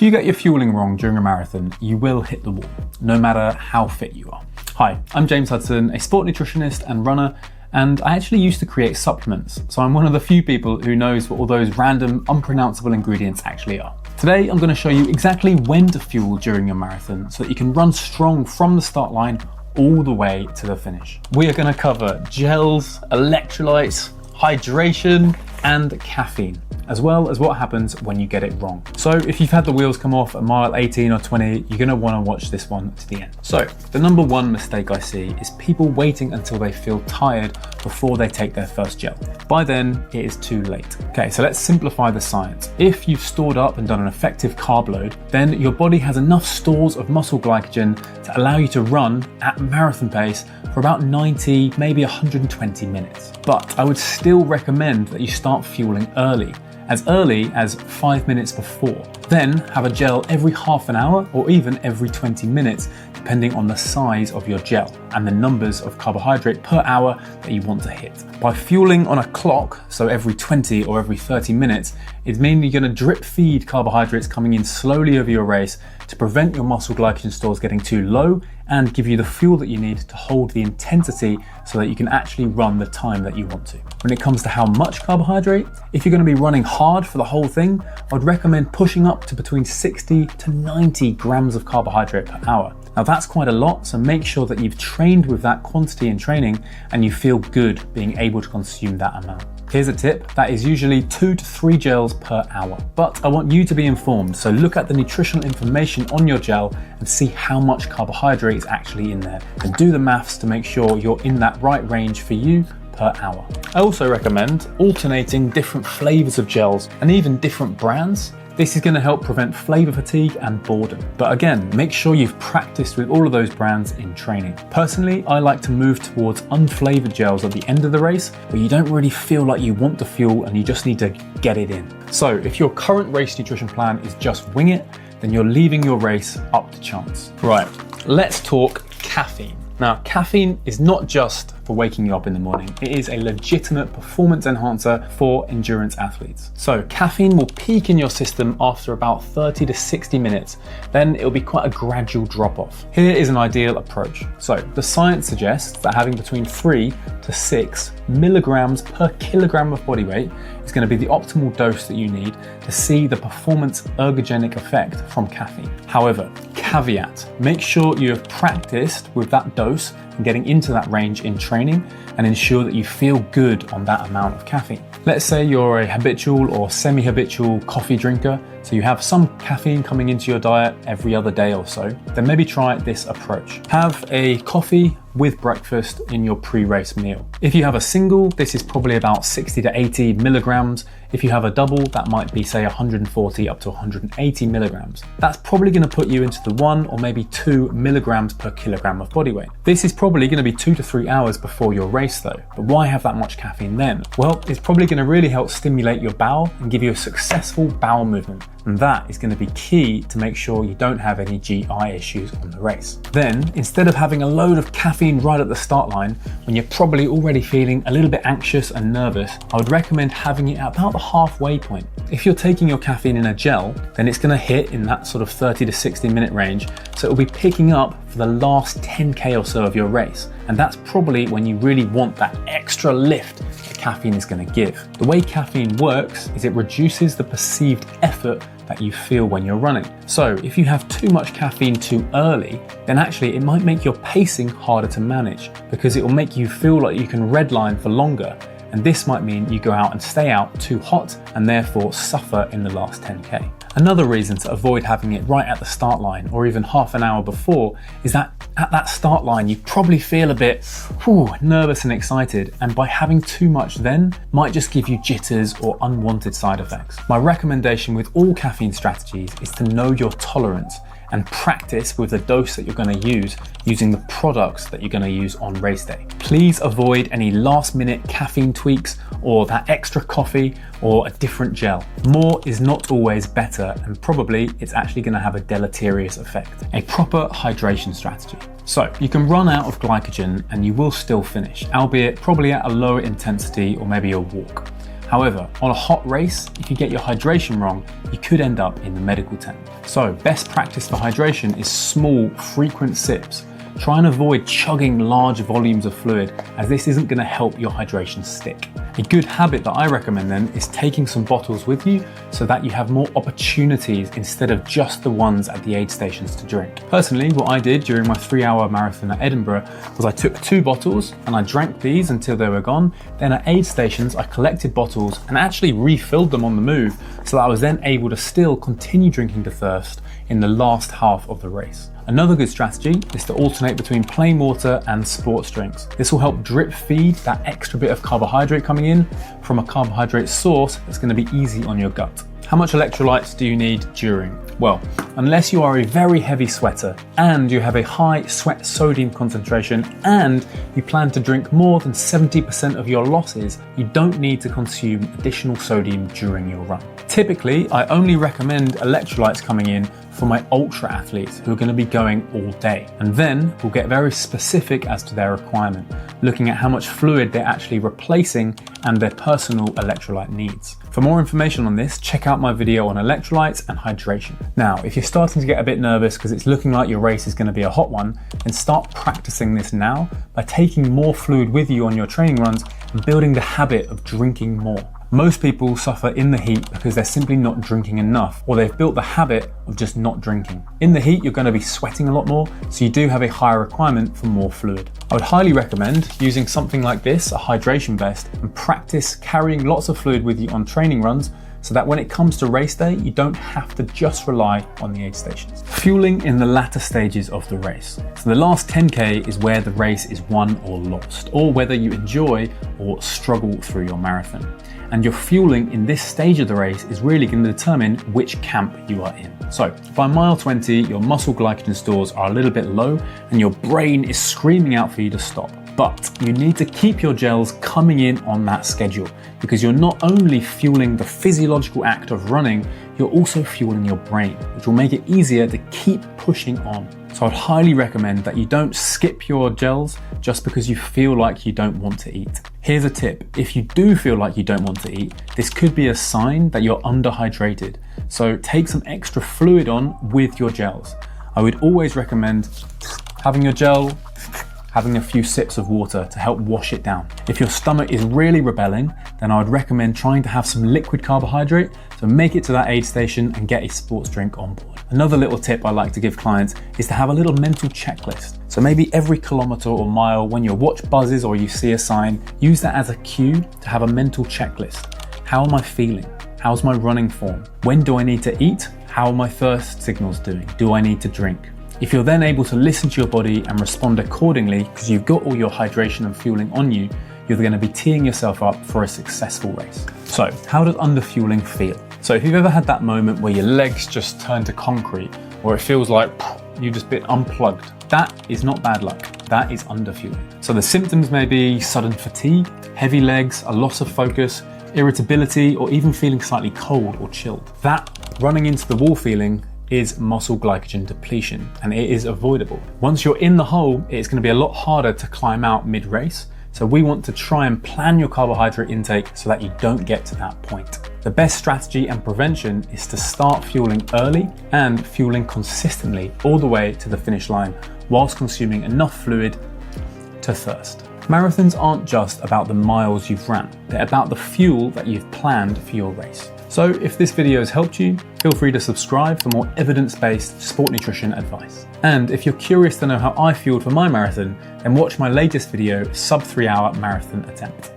If you get your fueling wrong during a marathon, you will hit the wall, no matter how fit you are. Hi, I'm James Hudson, a sport nutritionist and runner, and I actually used to create supplements, so I'm one of the few people who knows what all those random, unpronounceable ingredients actually are. Today, I'm going to show you exactly when to fuel during your marathon so that you can run strong from the start line all the way to the finish. We are going to cover gels, electrolytes, hydration, and caffeine, as well as what happens when you get it wrong. So if you've had the wheels come off at mile 18 or 20, you're gonna wanna watch this one to the end. So the number one mistake I see is people waiting until they feel tired before they take their first gel. By then, it is too late. Okay, so let's simplify the science. If you've stored up and done an effective carb load, then your body has enough stores of muscle glycogen to allow you to run at marathon pace for about 90, maybe 120 minutes. But I would still recommend that you start fueling early as 5 minutes before. Then have a gel every half an hour or even every 20 minutes, depending on the size of your gel and the numbers of carbohydrate per hour that you want to hit. By fueling on a clock, so every 20 or every 30 minutes, it's mainly going to drip feed carbohydrates coming in slowly over your race to prevent your muscle glycogen stores getting too low and give you the fuel that you need to hold the intensity so that you can actually run the time that you want to. When it comes to how much carbohydrate, if you're going to be running hard for the whole thing, I'd recommend pushing up to between 60 to 90 grams of carbohydrate per hour. Now that's quite a lot, so make sure that you've trained with that quantity in training and you feel good being able to consume that amount. Here's a tip, that is usually 2 to 3 gels per hour. But I want you to be informed, so look at the nutritional information on your gel and see how much carbohydrate is actually in there. And do the maths to make sure you're in that right range for you per hour. I also recommend alternating different flavors of gels and even different brands. This is going to help prevent flavor fatigue and boredom. But again, make sure you've practiced with all of those brands in training. Personally, I like to move towards unflavored gels at the end of the race where you don't really feel like you want to fuel and you just need to get it in. So if your current race nutrition plan is just wing it, then you're leaving your race up to chance. Right, let's talk caffeine. Now, caffeine is not just for waking you up in the morning. It is a legitimate performance enhancer for endurance athletes. So caffeine will peak in your system after about 30 to 60 minutes. Then it'll be quite a gradual drop off. Here is an ideal approach. So the science suggests that having between 3 to 6 milligrams per kilogram of body weight is going to be the optimal dose that you need to see the performance ergogenic effect from caffeine. However, caveat, make sure you have practiced with that dose and getting into that range in training and ensure that you feel good on that amount of caffeine. Let's say you're a habitual or semi-habitual coffee drinker, so you have some caffeine coming into your diet every other day or so, then maybe try this approach. Have a coffee with breakfast in your pre-race meal. If you have a single, this is probably about 60 to 80 milligrams. If you have a double, that might be say 140 up to 180 milligrams. That's probably going to put you into the 1 or maybe 2 milligrams per kilogram of body weight. This is probably going to be 2 to 3 hours before your race though. But why have that much caffeine then? Well, it's probably going to really help stimulate your bowel and give you a successful bowel movement. And that is going to be key to make sure you don't have any GI issues on the race. Then, instead of having a load of caffeine right at the start line, when you're probably already feeling a little bit anxious and nervous, I would recommend having it at about the halfway point. If you're taking your caffeine in a gel, then it's going to hit in that sort of 30 to 60 minute range, so it'll be picking up for the last 10k or so of your race. And that's probably when you really want that extra lift that caffeine is going to give. The way caffeine works is it reduces the perceived effort that you feel when you're running. So if you have too much caffeine too early, then actually it might make your pacing harder to manage because it will make you feel like you can redline for longer. And this might mean you go out and stay out too hot and therefore suffer in the last 10k. Another reason to avoid having it right at the start line or even half an hour before is that at that start line you probably feel a bit nervous and excited, and by having too much then might just give you jitters or unwanted side effects. My recommendation with all caffeine strategies is to know your tolerance and practice with the dose that you're going to use using the products that you're going to use on race day. Please avoid any last minute caffeine tweaks or that extra coffee or a different gel. More is not always better, and probably it's actually going to have a deleterious effect. A proper hydration strategy. So you can run out of glycogen and you will still finish, albeit probably at a lower intensity or maybe a walk. However, on a hot race, if you get your hydration wrong, you could end up in the medical tent. So best practice for hydration is small, frequent sips. Try and avoid chugging large volumes of fluid, as this isn't going to help your hydration stick. A good habit that I recommend then is taking some bottles with you so that you have more opportunities instead of just the ones at the aid stations to drink. Personally, what I did during my 3-hour marathon at Edinburgh was I took 2 bottles and I drank these until they were gone. Then at aid stations, I collected bottles and actually refilled them on the move so that I was then able to still continue drinking to thirst in the last half of the race. Another good strategy is to alternate between plain water and sports drinks. This will help drip feed that extra bit of carbohydrate coming in from a carbohydrate source that's going to be easy on your gut. How much electrolytes do you need during? Well, unless you are a very heavy sweater and you have a high sweat sodium concentration and you plan to drink more than 70% of your losses, you don't need to consume additional sodium during your run. Typically, I only recommend electrolytes coming in for my ultra athletes who are going to be going all day. And then we'll get very specific as to their requirement, looking at how much fluid they're actually replacing and their personal electrolyte needs. For more information on this, check out my video on electrolytes and hydration. Now, if you're starting to get a bit nervous because it's looking like your race is going to be a hot one, then start practicing this now by taking more fluid with you on your training runs and building the habit of drinking more. Most people suffer in the heat because they're simply not drinking enough, or they've built the habit of just not drinking. In the heat, you're going to be sweating a lot more, so you do have a higher requirement for more fluid. I would highly recommend using something like this, a hydration vest, and practice carrying lots of fluid with you on training runs so that when it comes to race day, you don't have to just rely on the aid stations. Fueling in the latter stages of the race. So the last 10K is where the race is won or lost, or whether you enjoy or struggle through your marathon. And your fueling in this stage of the race is really going to determine which camp you are in. So by mile 20, your muscle glycogen stores are a little bit low and your brain is screaming out for you to stop. But you need to keep your gels coming in on that schedule because you're not only fueling the physiological act of running, you're also fueling your brain, which will make it easier to keep pushing on. So I'd highly recommend that you don't skip your gels just because you feel like you don't want to eat. Here's a tip. If you do feel like you don't want to eat, this could be a sign that you're underhydrated. So take some extra fluid on with your gels. I would always recommend having your gel, having a few sips of water to help wash it down. If your stomach is really rebelling, then I would recommend trying to have some liquid carbohydrate, so make it to that aid station and get a sports drink on board. Another little tip I like to give clients is to have a little mental checklist. So maybe every kilometer or mile, when your watch buzzes or you see a sign, use that as a cue to have a mental checklist. How am I feeling? How's my running form? When do I need to eat? How are my thirst signals doing? Do I need to drink? If you're then able to listen to your body and respond accordingly because you've got all your hydration and fueling on you, you're going to be teeing yourself up for a successful race. So how does underfueling feel? So if you've ever had that moment where your legs just turn to concrete or it feels like you've just been unplugged, that is not bad luck. That is underfueling. So the symptoms may be sudden fatigue, heavy legs, a loss of focus, irritability, or even feeling slightly cold or chilled. That running into the wall feeling is muscle glycogen depletion, and it is avoidable. Once you're in the hole, it's going to be a lot harder to climb out mid-race. So we want to try and plan your carbohydrate intake so that you don't get to that point. The best strategy and prevention is to start fueling early and fueling consistently all the way to the finish line whilst consuming enough fluid to thirst. Marathons aren't just about the miles you've ran, they're about the fuel that you've planned for your race. So if this video has helped you, feel free to subscribe for more evidence-based sport nutrition advice. And if you're curious to know how I fueled for my marathon, then watch my latest video, sub 3 hour marathon attempt.